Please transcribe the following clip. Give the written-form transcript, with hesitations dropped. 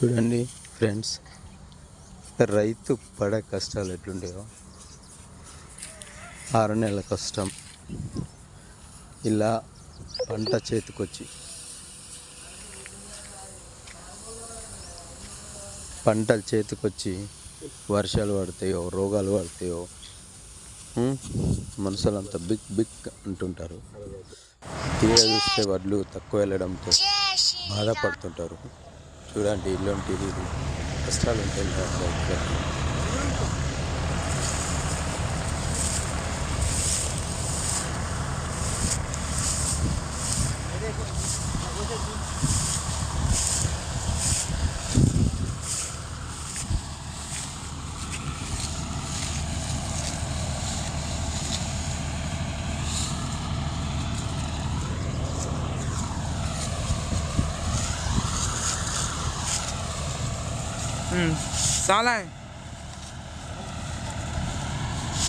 చూడండి ఫ్రెండ్స్, రైతు పడే కష్టాలు ఎట్లుంటాయో. 6 నెలల కష్టం ఇలా పంట చేతికొచ్చి పంటలు చేతికొచ్చి వర్షాలు పడతాయో రోగాలు పడతాయో మనుషులంతా బిగ్ బిగ్ అంటుంటారు. తీర చూస్తే వడ్లు తక్కువ వెళ్ళడంతో బాధపడుతుంటారు. చూడండి ఇలాంటిది కష్టాలు ఉంటాయి. साला है